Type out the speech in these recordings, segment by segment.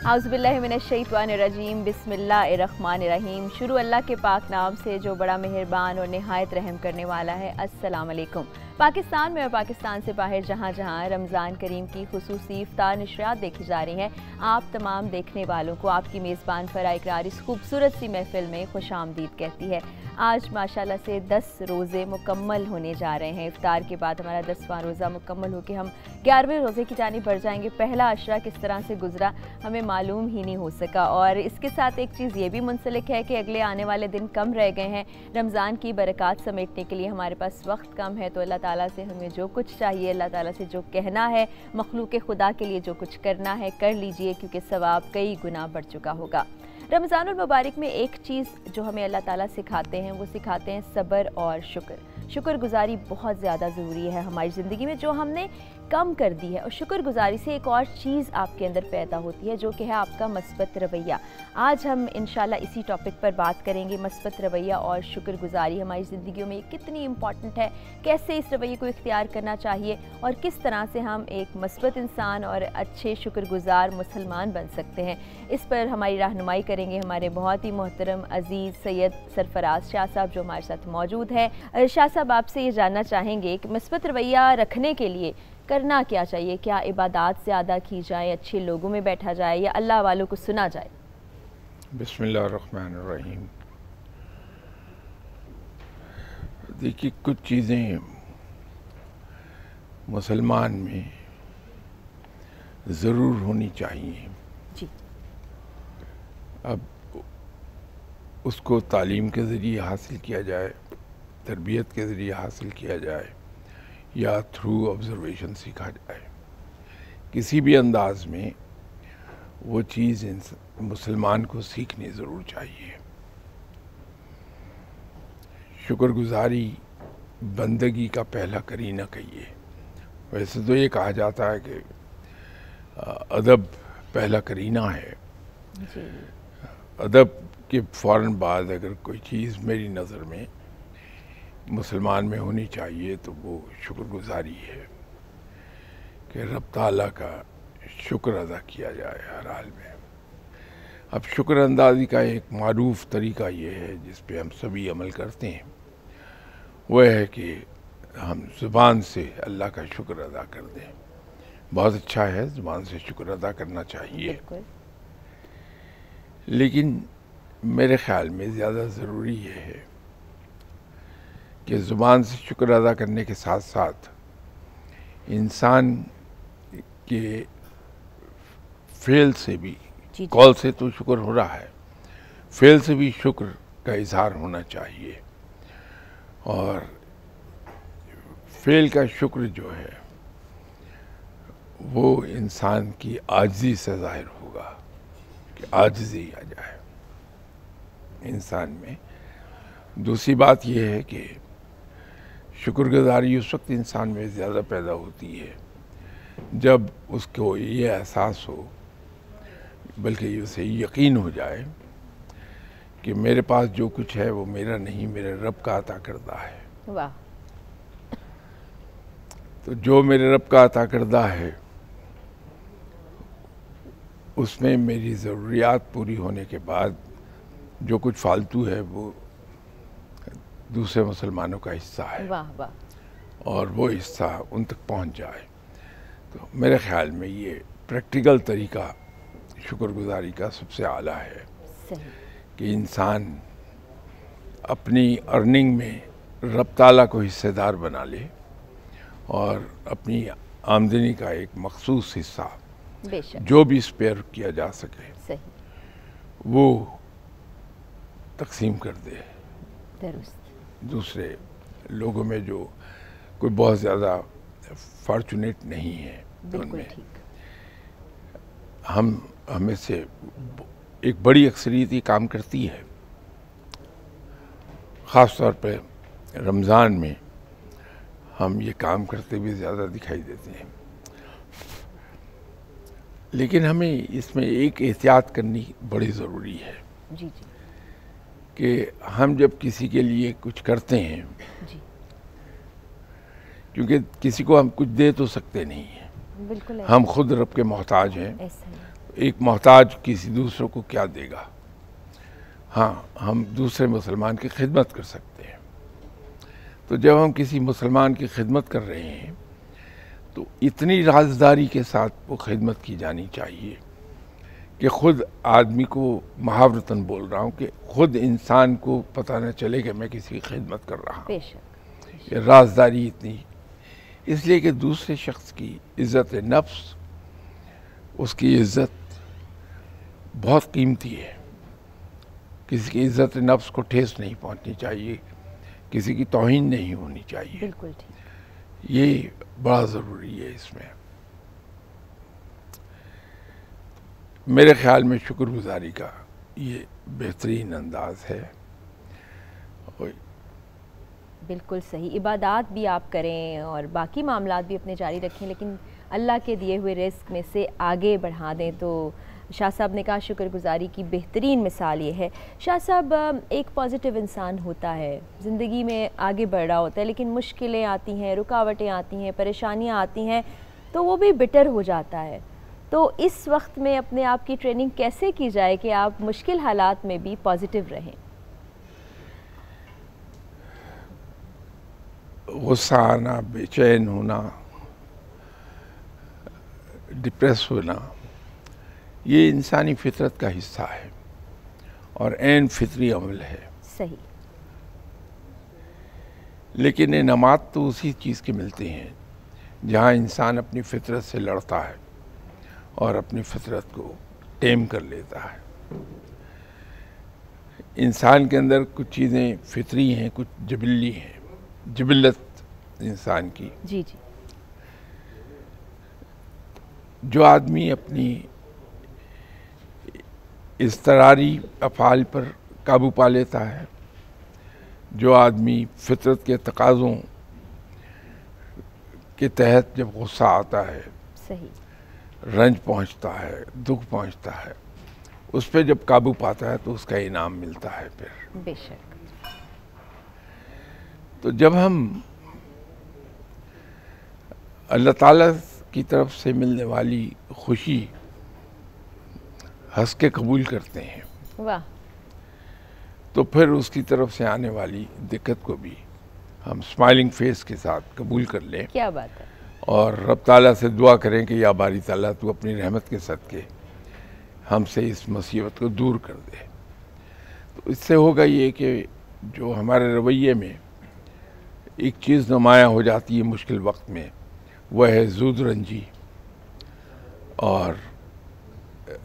आउज़ुबिल्लाहिमिनश्शैतानिर्रजीम बिस्मिल्लाहिर्रहमानिर्रहीम। शुरू अल्लाह के पाक नाम से जो बड़ा मेहरबान और निहायत रहम करने वाला है। अस्सलाम वालेकुम। पाकिस्तान में और पाकिस्तान से बाहर जहाँ जहाँ रमज़ान करीम की खुसूसी इफ्तार नशरियात देखी जा रही हैं, आप तमाम देखने वालों को आपकी मेज़बान फराह इकरार इस खूबसूरत सी महफ़िल में खुशामदीद कहती है। आज माशाल्लाह से 10 रोज़े मुकम्मल होने जा रहे हैं। इफ्तार के बाद हमारा 10वां रोज़ा मुकम्मल होकर हम 11वें रोज़े की जानिब बढ़ जाएंगे। पहला अशरा किस तरह से गुजरा हमें मालूम ही नहीं हो सका। और इसके साथ एक चीज़ ये भी मुंसलिक है कि अगले आने वाले दिन कम रह गए हैं। रमज़ान की बरक़ात समेटने के लिए हमारे पास वक्त कम है, तो अल्लाह ताला से हमें जो कुछ चाहिए, अल्लाह ताला से जो कहना है, मखलूक खुदा के लिए जो कुछ करना है कर लीजिए, क्योंकि सवाब कई गुना बढ़ चुका होगा। रमज़ानुल मुबारक में एक चीज़ जो हमें अल्लाह ताला सिखाते हैं, वो सिखाते हैं सब्र और शुक्रगुजारी बहुत ज़्यादा ज़रूरी है हमारी ज़िंदगी में, जो हमने कम कर दी है। और शुक्रगुजारी से एक और चीज़ आपके अंदर पैदा होती है, जो कि है आपका मस्बत रवैया। आज हम इंशाल्लाह इसी टॉपिक पर बात करेंगे। मस्बत रवैया और शुक्रगुजारी हमारी ज़िंदगियों में कितनी इम्पॉर्टेंट है, कैसे इस रवैये को इख्तियार करना चाहिए और किस तरह से हम एक मस्बत इंसान और अच्छे शुक्रगुजार मुसलमान बन सकते हैं। इस पर हमारी रहनुमाई करेंगे हमारे बहुत ही मोहतरम अज़ीज़ सैयद सरफराज शाह साहब, जो हमारे साथ मौजूद है। शाह साहब, आपसे ये जानना चाहेंगे कि मस्बत रवैया रखने के लिए करना क्या चाहिए? क्या इबादत ज़्यादा की जाए, अच्छे लोगों में बैठा जाए, या अल्लाह वालों को सुना जाए? बिस्मिल्लाहिर्रहमानिर्रहीम। देखिए, कुछ चीज़ें मुसलमान में ज़रूर होनी चाहिए जी। अब उसको तालीम के ज़रिए हासिल किया जाए, तरबियत के ज़रिए हासिल किया जाए, या थ्रू ऑब्ज़र्वेशन सीखा जाए, किसी भी अंदाज में वो चीज़ मुसलमान को सीखनी ज़रूर चाहिए। शुक्रगुजारी बंदगी का पहला करीना कहिए। वैसे तो ये कहा जाता है कि अदब पहला करीना है। अदब के फ़ौरन बाद अगर कोई चीज़ मेरी नज़र में मुसलमान में होनी चाहिए तो वो शुक्रगुजारी है कि रब ताला का शुक्र अदा किया जाए हर हाल में। अब शुक्र अंदाज़ी का एक मारूफ तरीका ये है जिस पे हम सभी अमल करते हैं, वह है कि हम ज़ुबान से अल्लाह का शुक्र अदा कर दें। बहुत अच्छा है, ज़ुबान से शुक्र अदा करना चाहिए, लेकिन मेरे ख़्याल में ज़्यादा ज़रूरी ये है कि ज़ुबान से शुक्र अदा करने के साथ साथ इंसान के फ़ेल से भी, कौल से तो शुक्र हो रहा है, फ़ेल से भी शुक्र का इज़हार होना चाहिए। और फ़ेल का शुक्र जो है वो इंसान की आजिज़ी से ज़ाहिर होगा कि आजिज़ी आ जाए इंसान में। दूसरी बात यह है कि शुक्रगुजारी उस वक्त इंसान में ज़्यादा पैदा होती है जब उसको ये एहसास हो, बल्कि उसे यकीन हो जाए कि मेरे पास जो कुछ है वो मेरा नहीं, मेरे रब का अता करदा है। वाह। तो जो मेरे रब का अता करदा है उसमें मेरी ज़रूरियात पूरी होने के बाद जो कुछ फालतू है वो दूसरे मुसलमानों का हिस्सा है। वाह वाह। और वो हिस्सा उन तक पहुंच जाए। तो मेरे ख्याल में ये प्रैक्टिकल तरीका शुक्रगुजारी का सबसे आला है कि इंसान अपनी अर्निंग में रब ताला को हिस्सेदार बना ले और अपनी आमदनी का एक मखसूस हिस्सा जो भी स्पेयर किया जा सके वो तकसीम कर दे दूसरे लोगों में जो कोई बहुत ज़्यादा फॉर्चुनेट नहीं है उनमें। हमें से एक बड़ी अक्सरियत ये काम करती है, ख़ास तौर पे रमज़ान में हम ये काम करते हुए ज़्यादा दिखाई देते हैं। लेकिन हमें इसमें एक एहतियात करनी बड़ी ज़रूरी है कि हम जब किसी के लिए कुछ करते हैं, क्योंकि किसी को हम कुछ दे तो सकते नहीं हैं, हम खुद रब के मोहताज हैं, एक मोहताज किसी दूसरों को क्या देगा। हाँ, हम दूसरे मुसलमान की खिदमत कर सकते हैं। तो जब हम किसी मुसलमान की खिदमत कर रहे हैं तो इतनी राजदारी के साथ वो खिदमत की जानी चाहिए कि ख़ुद आदमी को, मुहावरतन बोल रहा हूँ, कि ख़ुद इंसान को पता न चले कि मैं किसी की खिदमत कर रहा हूँ। ये राजदारी इतनी, इसलिए कि दूसरे शख्स की इज़्ज़त नफ्स, उसकी इज़्ज़त बहुत कीमती है। किसी की इज़्ज़त नफ्स को ठेस नहीं पहुंचनी चाहिए, किसी की तौहीन नहीं होनी चाहिए। बिल्कुल ठीक। ये बड़ा ज़रूरी है। इसमें मेरे ख्याल में शुक्रगुजारी का ये बेहतरीन अंदाज है। बिल्कुल सही। इबादत भी आप करें और बाकी मामलात भी अपने जारी रखें, लेकिन अल्लाह के दिए हुए रिस्क में से आगे बढ़ा दें। तो शाह साहब ने कहा शुक्रगुजारी की बेहतरीन मिसाल ये है। शाह साहब, एक पॉजिटिव इंसान होता है, ज़िंदगी में आगे बढ़ रहा होता है, लेकिन मुश्किलें आती हैं, रुकावटें आती हैं, परेशानियां आती हैं, तो वो भी बिटर हो जाता है। तो इस वक्त में अपने आप की ट्रेनिंग कैसे की जाए कि आप मुश्किल हालात में भी पॉजिटिव रहें? गुस्सा आना, बेचैन होना, डिप्रेस होना, ये इंसानी फितरत का हिस्सा है और ऐन फितरी अमल है। सही। लेकिन इनामात तो उसी चीज़ के मिलते हैं जहाँ इंसान अपनी फितरत से लड़ता है और अपनी फितरत को टेम कर लेता है। इंसान के अंदर कुछ चीज़ें फितरी हैं, कुछ जबिल्ली हैं, जबिल्लत इंसान की। जी जी। जो आदमी अपनी इज़्तरारी अफ़ाल पर काबू पा लेता है, जो आदमी फितरत के तकाज़ों के तहत जब गुस्सा आता है, सही, रंज पहुंचता है, दुख पहुंचता है, उस पर जब काबू पाता है तो उसका इनाम मिलता है। फिर बेशक। तो जब हम अल्लाह ताला की तरफ से मिलने वाली खुशी हंस के कबूल करते हैं, वाह, तो फिर उसकी तरफ से आने वाली दिक्कत को भी हम स्माइलिंग फेस के साथ कबूल कर लें। क्या बात है। और रब ताला से दुआ करें कि या बारी ताला तू अपनी रहमत के सदके हमसे इस मुसीबत को दूर कर दे। तो इससे होगा ये कि जो हमारे रवैये में एक चीज़ नुमायाँ हो जाती है मुश्किल वक्त में, वह है ज़ुद रंजी और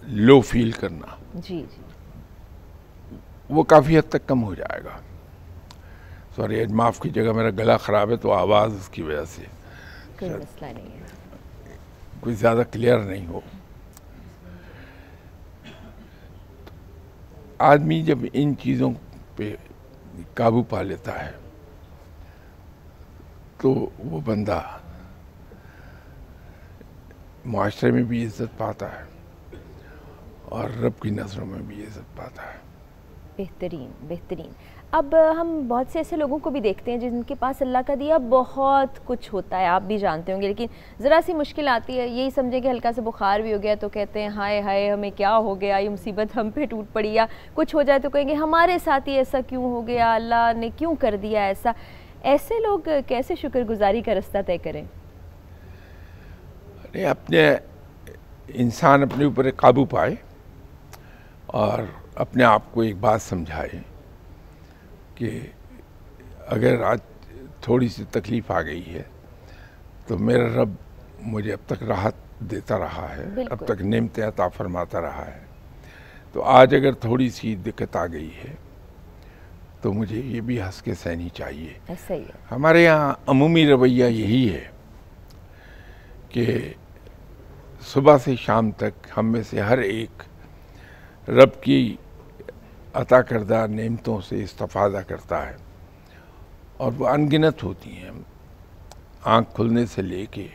लो फील करना। जी जी। वो काफ़ी हद तक कम हो जाएगा। सॉरी, आज माफ़ की जगह, मेरा गला ख़राब है तो आवाज़ उसकी वजह से कोई मसला नहीं है, कोई ज़्यादा क्लियर नहीं हो। आदमी जब इन चीज़ों पे काबू पा लेता है तो वो बंदा माशरे में भी इज़्ज़त पाता है और रब की नज़रों में भी इज़्ज़त पाता है। बेहतरीन बेहतरीन। अब हम बहुत से ऐसे लोगों को भी देखते हैं जिनके पास अल्लाह का दिया बहुत कुछ होता है, आप भी जानते होंगे, लेकिन ज़रा सी मुश्किल आती है, यही समझें कि हल्का सा बुखार भी हो गया तो कहते हैं हाय हाय हमें क्या हो गया, ये मुसीबत हम पे टूट पड़ी, या कुछ हो जाए तो कहेंगे हमारे साथ ही ऐसा क्यों हो गया, अल्लाह ने क्यों कर दिया ऐसा। ऐसे लोग कैसे शुक्रगुजारी का रास्ता तय करें? अपने इंसान अपने ऊपर काबू पाए और अपने आप को एक बात समझाए कि अगर आज थोड़ी सी तकलीफ़ आ गई है तो मेरा रब मुझे अब तक राहत देता रहा है, अब तक नेमतें अता फरमाता रहा है, तो आज अगर थोड़ी सी दिक्कत आ गई है तो मुझे ये भी हंस के सहनी चाहिए। ऐसा ही है। हमारे यहाँ अमूमी रवैया यही है कि सुबह से शाम तक हम में से हर एक रब की अता करदा नेमतों से इस्तिफ़ादा करता है और वो अनगिनत होती हैं, आँख खुलने से लेके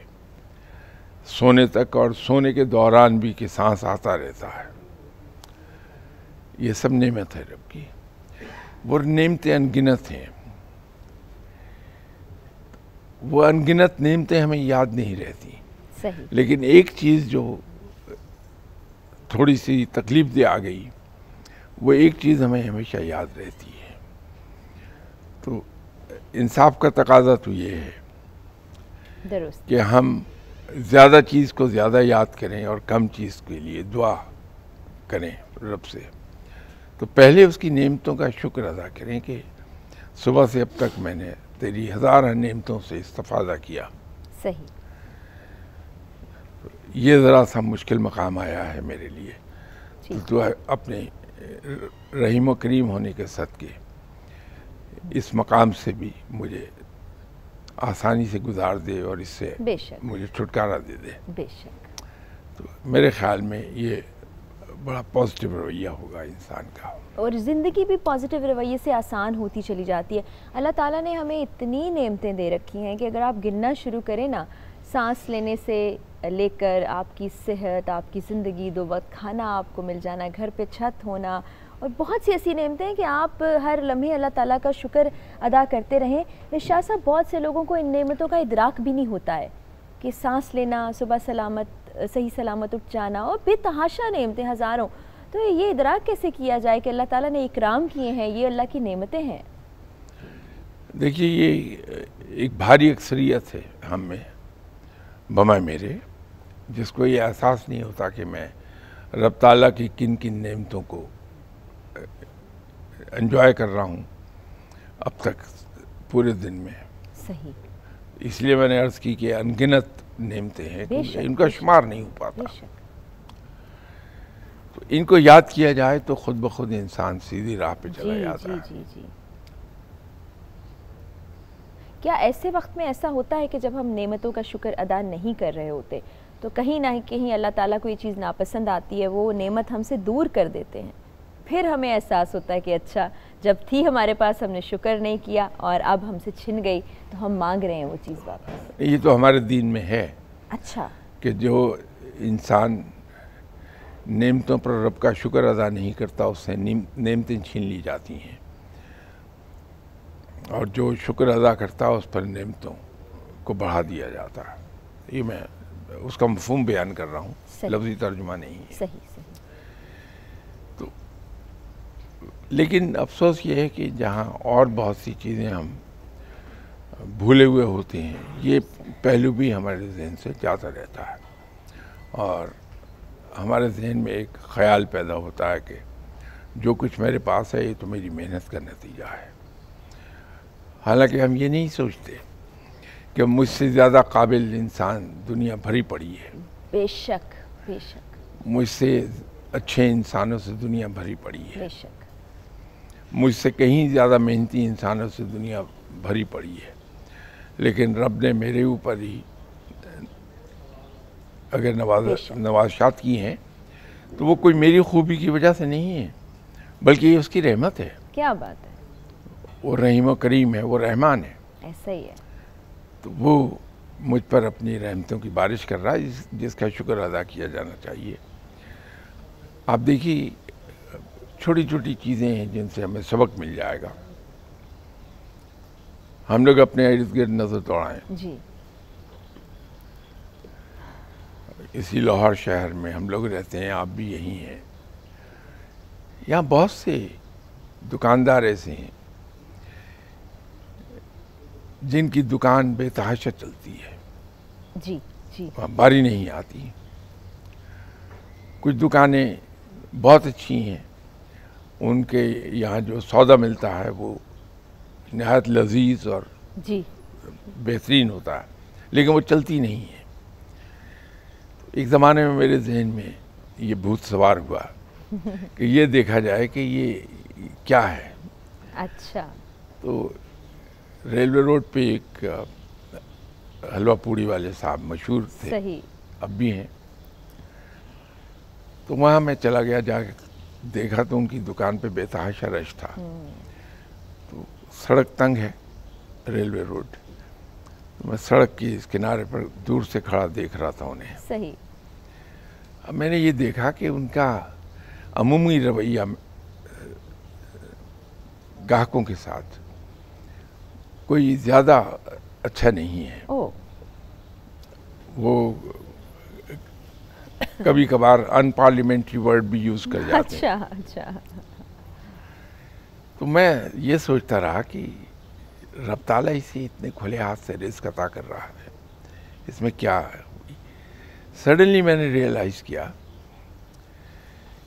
सोने तक, और सोने के दौरान भी कि सांस आता रहता है। ये सब नेमत है रब की, वो नेमतें अनगिनत हैं। वो अनगिनत नेमतें हमें याद नहीं रहती, सही। लेकिन एक चीज़ जो थोड़ी सी तकलीफ दे आ गई, वो एक चीज़ हमें हमेशा याद रहती है। तो इंसाफ का तकाजा तो ये है दुरुस्त। कि हम ज़्यादा चीज़ को ज़्यादा याद करें और कम चीज़ के लिए दुआ करें रब से। तो पहले उसकी नेमतों का शुक्र अदा करें कि सुबह से अब तक मैंने तेरी हज़ार नेमतों से इस्तिफ़ादा किया। सही। ये ज़रा सा मुश्किल मकाम आया है मेरे लिए, तो अपने रहीम व करीम होने के सदके इस मकाम से भी मुझे आसानी से गुजार दे और इससे बेशक मुझे छुटकारा दे दे। बेशक। तो मेरे ख्याल में ये बड़ा पॉजिटिव रवैया होगा इंसान का, और ज़िंदगी भी पॉजिटिव रवैये से आसान होती चली जाती है। अल्लाह ताला ने हमें इतनी नेमतें दे रखी हैं कि अगर आप गिनना शुरू करें ना, सांस लेने से लेकर आपकी सेहत, आपकी ज़िंदगी, 2 वक्त खाना आपको मिल जाना, घर पे छत होना, और बहुत सी ऐसी नेमतें हैं कि आप हर लम्हे अल्लाह ताला का शुक्र अदा करते रहें। शाह साहब, बहुत से लोगों को इन नेमतों का इदराक भी नहीं होता है कि सांस लेना, सुबह सही सलामत उठ जाना, और बेतहाशा नेमतें हज़ारों। तो ये इदराक कैसे किया जाए कि अल्लाह ताला ने इकराम किए हैं, ये अल्लाह की नेमतें हैं? देखिए, ये एक भारी अक्सरियत है हम में, बमा मेरे, जिसको ये एहसास नहीं होता कि मैं रब ताला की किन किन नेमतों को एंजॉय कर रहा हूँ अब तक पूरे दिन में। सही। इसलिए मैंने अर्ज़ की कि अनगिनत नेमतें हैं, इनका शुमार नहीं हो पाता। तो इनको याद किया जाए तो खुद ब खुद इंसान सीधी राह पे चला जाता है। जी। क्या ऐसे वक्त में ऐसा होता है कि जब हम नेमतों का शुक्र अदा नहीं कर रहे होते तो कहीं ना कहीं अल्लाह ताला को ये चीज़ नापसंद आती है, वो नेमत हमसे दूर कर देते हैं, फिर हमें एहसास होता है कि अच्छा, जब थी हमारे पास हमने शुक्र नहीं किया और अब हमसे छिन गई तो हम मांग रहे हैं वो चीज़ वापस। ये तो हमारे दीन में है। अच्छा। कि जो इंसान नेमतों पर रब का शुक्र अदा नहीं करता, उससे नेमतें छीन ली जाती हैं, और जो शुक्र अदा करता है उस पर नेमतों को बढ़ा दिया जाता है। ये मैं उसका मफ़हूम बयान कर रहा हूँ, लफ्ज़ी तर्जुमा नहीं है। सही। तो लेकिन अफसोस ये है कि जहाँ और बहुत सी चीज़ें हम भूले हुए होते हैं, ये पहलू भी हमारे जहन से जाता रहता है, और हमारे जहन में एक ख्याल पैदा होता है कि जो कुछ मेरे पास है ये तो मेरी मेहनत का नतीजा है। हालांकि हम ये नहीं सोचते कि मुझसे ज़्यादा काबिल इंसान दुनिया भरी पड़ी है। बेशक। मुझसे अच्छे इंसानों से दुनिया भरी पड़ी है। बेशक। मुझसे कहीं ज़्यादा मेहनती इंसानों से दुनिया भरी पड़ी है, लेकिन रब ने मेरे ऊपर ही अगर नवाज़ात की हैं तो वो कोई मेरी खूबी की वजह से नहीं है, बल्कि ये उसकी रहमत है। क्या बात है। वो रहीम व करीम है, वो रहमान है। ऐसा ही है। तो वो मुझ पर अपनी रहमतों की बारिश कर रहा है, जिसका शुक्र अदा किया जाना चाहिए। आप देखिए, छोटी छोटी चीज़ें हैं जिनसे हमें सबक मिल जाएगा। हम लोग अपने इर्द गिर्द नज़र दौड़ाएं जी। इसी लाहौर शहर में हम लोग रहते हैं, आप भी यहीं हैं। यहाँ बहुत से दुकानदार ऐसे हैं जिनकी दुकान बेतहाशा चलती है। जी। बारी नहीं आती। कुछ दुकानें बहुत अच्छी हैं, उनके यहाँ जो सौदा मिलता है वो नहायत लजीज और बेहतरीन होता है, लेकिन वो चलती नहीं है। एक ज़माने में मेरे जहन में ये भूत सवार हुआ कि ये देखा जाए कि ये क्या है। अच्छा। तो रेलवे रोड पे एक हलवा पूड़ी वाले साहब मशहूर थे। सही। अब भी हैं। तो वहाँ मैं चला गया, जाके देखा तो उनकी दुकान पे बेतहाशा रश था। तो सड़क तंग है, रेलवे रोड। तो मैं सड़क की इस किनारे पर दूर से खड़ा देख रहा था उन्हें। सही। अब मैंने ये देखा कि उनका अमूमी रवैया ग्राहकों के साथ कोई ज़्यादा अच्छा नहीं है। ओ। वो कभी कभार अनपार्लियामेंट्री वर्ड भी यूज़ कर जाते हैं। अच्छा अच्छा। तो मैं ये सोचता रहा कि रब ताला इसे इतने खुले हाथ से रिज़्क़ अता कर रहा है, इसमें क्या है? सडनली मैंने रियलाइज़ किया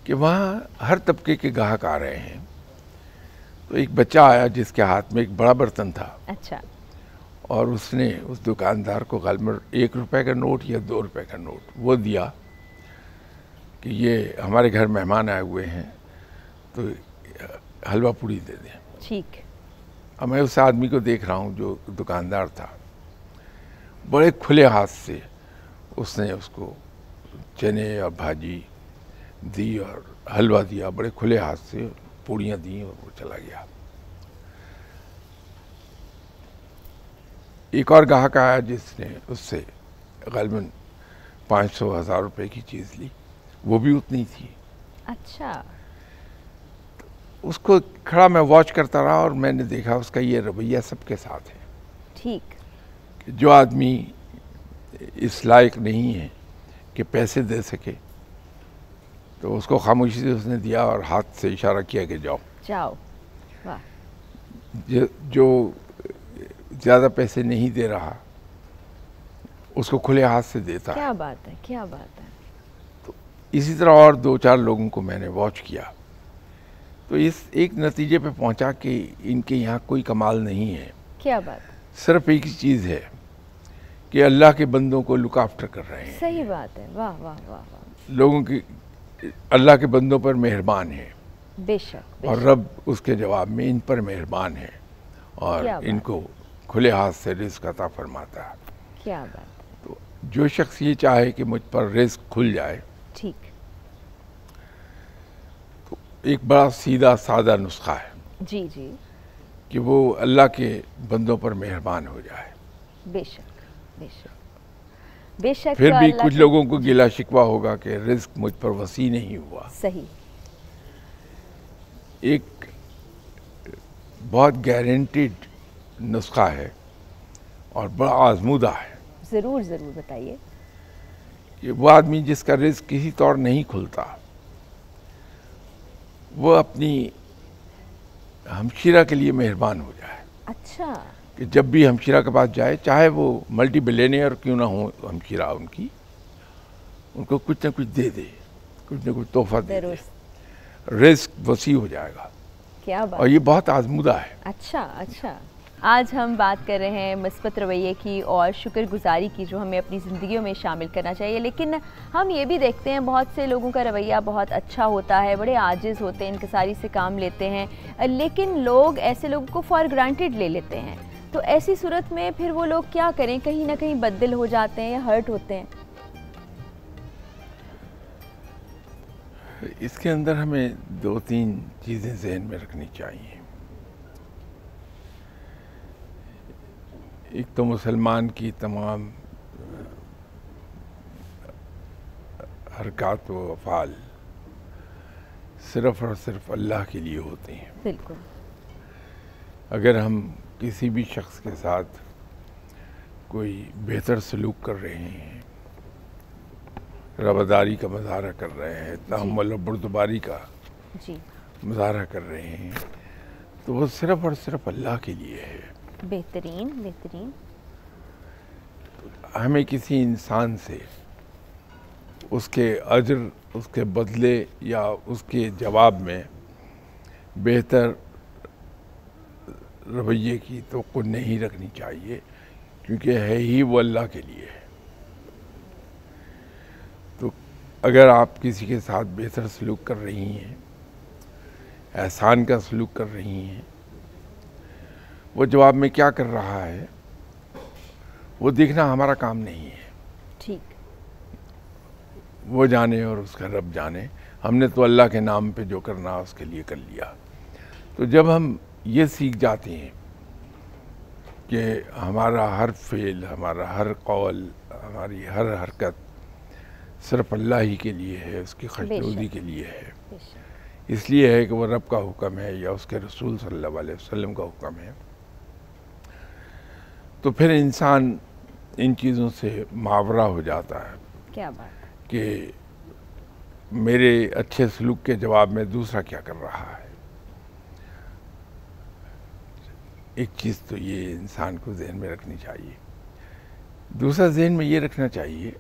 कि वहाँ हर तबके के ग्राहक आ रहे हैं। तो एक बच्चा आया जिसके हाथ में एक बड़ा बर्तन था। अच्छा। और उसने उस दुकानदार को गलमर 1 रुपए का नोट या 2 रुपए का नोट वो दिया कि ये हमारे घर मेहमान आए हुए हैं तो हलवा पूड़ी दे दें। ठीक। अब मैं उस आदमी को देख रहा हूँ जो दुकानदार था, बड़े खुले हाथ से उसने उसको चने और भाजी दी और हलवा दिया, बड़े खुले हाथ से पूड़ियाँ दी और वो चला गया। एक और ग्राहक आया जिसने उससे गलबन 500-1000 रुपए की चीज़ ली, वो भी उतनी थी। अच्छा। उसको खड़ा मैं वॉच करता रहा और मैंने देखा उसका ये रवैया सबके साथ है। ठीक। जो आदमी इस लायक नहीं है कि पैसे दे सके तो उसको खामोशी से उसने दिया और हाथ से इशारा किया कि जाओ जाओ। वाह। जो ज़्यादा पैसे नहीं दे रहा उसको खुले हाथ से देता है। क्या बात है, क्या बात है। तो इसी तरह और 2-4 लोगों को मैंने वॉच किया तो इस एक नतीजे पे पहुंचा कि इनके यहाँ कोई कमाल नहीं है। क्या बात है। सिर्फ एक ही चीज़ है कि अल्लाह के बंदों को लुक आफ्टर कर रहे हैं। सही बात है। वाह वाह वाह वाह। लोगों की अल्लाह के बंदों पर मेहरबान है। बेशक। और रब उसके जवाब में इन पर मेहरबान है और इनको खुले हाथ से रिज़्क़ अता फरमाता है। क्या बात है। तो जो शख्स ये चाहे कि मुझ पर रिज़्क़ खुल जाए, ठीक, तो एक बड़ा सीधा सादा नुस्खा है जी जी, कि वो अल्लाह के बंदों पर मेहरबान हो जाए। बेशक बेशक बेशक। फिर भी कुछ लोगों को गिला शिकवा होगा कि रिज़्क़ मुझ पर वसी नहीं हुआ। सही। एक बहुत गारंटीड नुस्खा है और बड़ा आजमूदा है। ज़रूर ज़रूर बताइए। कि वो आदमी जिसका रिज़्क़ किसी तौर नहीं खुलता, वो अपनी हमशीरा के लिए मेहरबान हो जाए। अच्छा। कि जब भी हमशीरा के पास जाए, चाहे वो मल्टी बिलियनियर क्यों ना हो हमशीरा उनकी, उनको कुछ ना कुछ दे दे, कुछ ना कुछ तोहफा दे दे, रिज़्क़ वसी हो जाएगा। क्या बात। और ये बहुत आजमूदा है। अच्छा अच्छा। आज हम बात कर रहे हैं मुस्बत रवैये की और शुक्रगुजारी की, जो हमें अपनी ज़िंदगियों में शामिल करना चाहिए। लेकिन हम ये भी देखते हैं बहुत से लोगों का रवैया बहुत अच्छा होता है, बड़े आजिज़ होते हैं, इंकिसारी से काम लेते हैं, लेकिन लोग ऐसे लोगों को फॉर ग्रांटेड ले लेते हैं। तो ऐसी सूरत में फिर वो लोग क्या करें? कहीं ना कहीं बददिल हो जाते हैं या हर्ट होते हैं। इसके अंदर हमें 2-3 चीज़ें ज़हन में रखनी चाहिए। एक तो मुसलमान की तमाम हरकत व अफ़ाल सिर्फ़ और सिर्फ अल्लाह के लिए होते हैं। बिल्कुल। अगर हम किसी भी शख्स के साथ कोई बेहतर सलूक कर रहे हैं, रवादारी का मुज़ाहरा कर रहे हैं, तहम्मुल और बुर्दबारी का मुज़ाहरा कर रहे हैं, तो वो सिर्फ़ और सिर्फ अल्लाह के लिए है। बेहतरीन बेहतरीन। हमें किसी इंसान से उसके अजर, उसके बदले या उसके जवाब में बेहतर रवैये की तवक्को नहीं रखनी चाहिए, क्योंकि है ही वो अल्लाह के लिए है। तो अगर आप किसी के साथ बेहतर सलूक कर रही हैं, एहसान का सलूक कर रही हैं, वो जवाब में क्या कर रहा है वो देखना हमारा काम नहीं है। ठीक। वो जाने और उसका रब जाने। हमने तो अल्लाह के नाम पे जो करना उसके लिए कर लिया। तो जब हम ये सीख जाते हैं कि हमारा हर फेल, हमारा हर कौल, हमारी हर हरकत सिर्फ अल्लाह ही के लिए है, उसकी खुशनुदी के लिए है, इसलिए है कि वो रब का हुक्म है या उसके रसूल सल्लल्लाहु अलैहि वसल्लम का हुक्म है, तो फिर इंसान इन चीज़ों से मावरा हो जाता है। क्या बात। कि मेरे अच्छे सलूक के जवाब में दूसरा क्या कर रहा है। एक चीज़ तो ये इंसान को जहन में रखनी चाहिए। दूसरा जहन में ये रखना चाहिए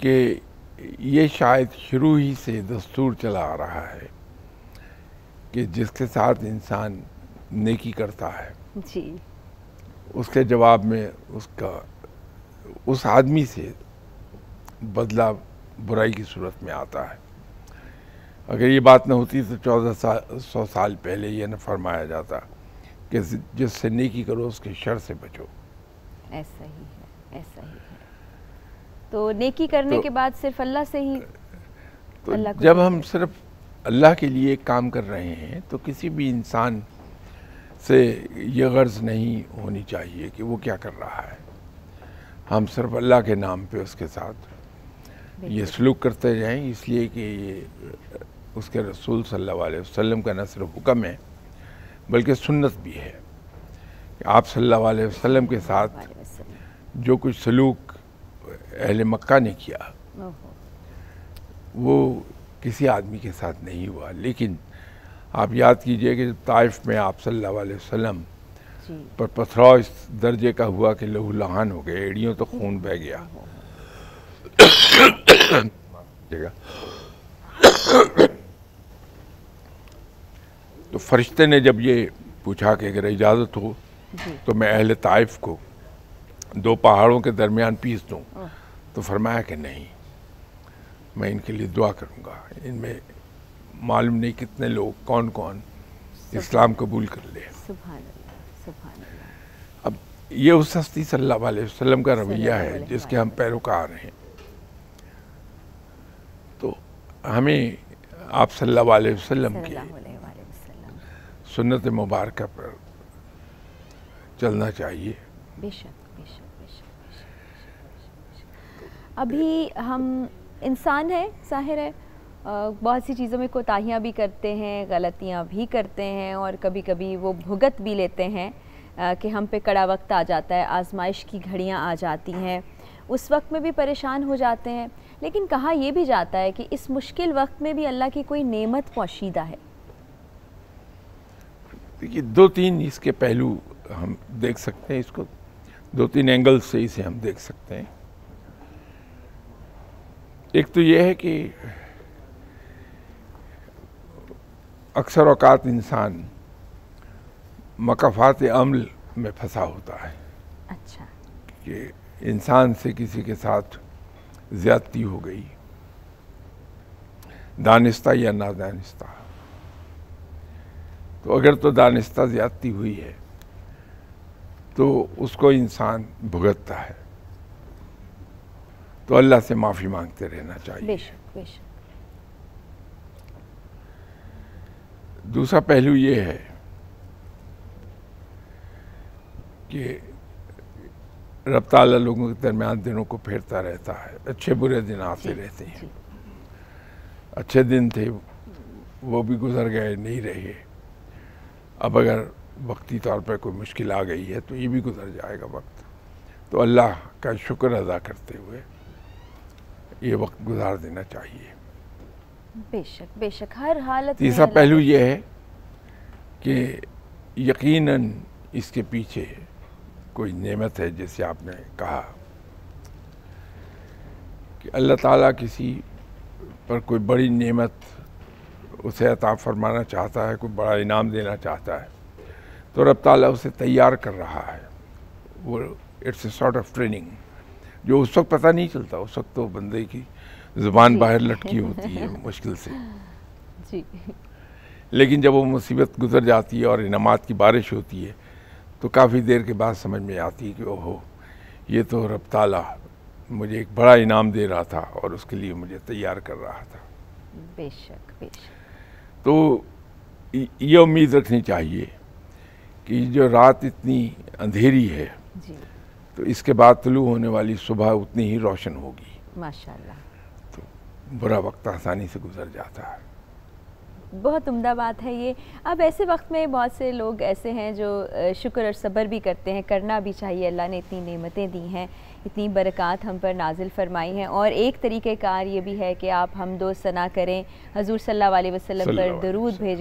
कि ये शायद शुरू ही से दस्तूर चला आ रहा है कि जिसके साथ इंसान नेकी करता है जी, उसके जवाब में उसका उस आदमी से बदला बुराई की सूरत में आता है। अगर ये बात न होती तो 1400 साल पहले ये न फरमाया जाता कि जिससे नेकी करो उसके शर से बचो। ऐसा ही है, ऐसा ही है। तो नेकी करने के बाद सिर्फ अल्लाह से ही तो अल्लाह को जब हम सिर्फ अल्लाह के लिए काम कर रहे हैं तो किसी भी इंसान से ये गर्ज नहीं होनी चाहिए कि वो क्या कर रहा है। हम सिर्फ अल्लाह के नाम पे उसके साथ ये सलूक करते जाएं, इसलिए कि ये उसके रसूल सल्लल्लाहु अलैहि वसल्लम का न सिर्फ हुक्म है बल्कि सुन्नत भी है कि आप सल्लल्लाहु अलैहि वसल्लम के साथ जो कुछ सलूक अहले मक्का ने किया वो किसी आदमी के साथ नहीं हुआ। लेकिन आप याद कीजिए कि ताइफ में आप सल्लल्लाहु अलैहि वसल्लम पर पथराव इस दर्जे का हुआ कि लहू लहान हो गए, एड़ियों तो खून बह गया। तो फरिश्ते ने जब ये पूछा कि अगर इजाज़त हो तो मैं अहले ताइफ को 2 पहाड़ों के दरमियान पीस दूं, तो फरमाया कि नहीं, मैं इनके लिए दुआ करूंगा। इनमें मालूम नहीं कितने लोग कौन कौन इस्लाम कबूल कर ले। सुभान अल्लाह, सुभान अल्लाह। अब ये उस हस्ती सल्लल्लाहु अलैहि वसल्लम का रवैया है जिसके हम पैरोकार हैं। तो हमें आप सल्लल्लाहु अलैहि वसल्लम के सुन्नत मुबारक पर चलना चाहिए। बेशक, बेशक, बेशक, बेशक। अभी हम इंसान है, जाहिर है बहुत सी चीज़ों में कोताहियाँ भी करते हैं, गलतियाँ भी करते हैं और कभी कभी वो भुगत भी लेते हैं कि हम पे कड़ा वक्त आ जाता है, आजमाइश की घड़ियाँ आ जाती हैं, उस वक्त में भी परेशान हो जाते हैं। लेकिन कहा यह भी जाता है कि इस मुश्किल वक्त में भी अल्लाह की कोई नेमत पोशीदा है। देखिए 2-3 इसके पहलू हम देख सकते हैं, इसको 2-3 एंगल से इसे हम देख सकते हैं। एक तो यह है कि अक्सर औकात इंसान मकाफात अमल में फंसा होता है। अच्छा। कि इंसान से किसी के साथ ज़्यादती हो गई, दानिस्ता या नादानिस्ता। तो अगर तो दानिस्ता ज़्यादती हुई है तो उसको इंसान भुगतता है, तो अल्लाह से माफ़ी मांगते रहना चाहिए। बेशक, बेशक। दूसरा पहलू ये है कि रब ताला लोगों के दरमियान दिनों को फेरता रहता है। अच्छे बुरे दिन आते रहते हैं। अच्छे दिन थे वो भी गुजर गए, नहीं रहे। अब अगर वक्ती तौर पर कोई मुश्किल आ गई है तो ये भी गुजर जाएगा वक्त। तो अल्लाह का शुक्र अदा करते हुए ये वक्त गुजार देना चाहिए। बेशक, बेशक, हर हालत। तीसरा पहलू ये है कि यकीनन इसके पीछे कोई नेमत है। जैसे आपने कहा कि अल्लाह ताला किसी पर कोई बड़ी नेमत उसे अता फरमाना चाहता है, कोई बड़ा इनाम देना चाहता है, तो रब ताला उसे तैयार कर रहा है। वो it's a sort of training जो उस वक्त पता नहीं चलता। उस वक्त तो बंदे की ज़ुबान बाहर लटकी होती है मुश्किल से जी। लेकिन जब वो मुसीबत गुजर जाती है और इनामात की बारिश होती है तो काफ़ी देर के बाद समझ में आती है कि ओहो, ये तो रब ताला मुझे एक बड़ा इनाम दे रहा था और उसके लिए मुझे तैयार कर रहा था। बेशक, बेशक। तो ये उम्मीद रखनी चाहिए कि जो रात इतनी अंधेरी है जी, तो इसके बाद तुलू होने वाली सुबह उतनी ही रोशन होगी। माशाल्लाह। तो बुरा वक्त आसानी से गुजर जाता है। बहुत उम्दा बात है ये। अब ऐसे वक्त में बहुत से लोग ऐसे हैं जो शुक्र और सब्र भी करते हैं, करना भी चाहिए। अल्लाह ने इतनी नेमतें दी हैं, इतनी बरक़ात हम पर नाजिल फरमाई हैं, और एक तरीक़ेकार ये भी है कि आप हमदो सना करें, हज़ूर सल्लल्लाहु अलैहि वसल्लम पर दरूद भेजें।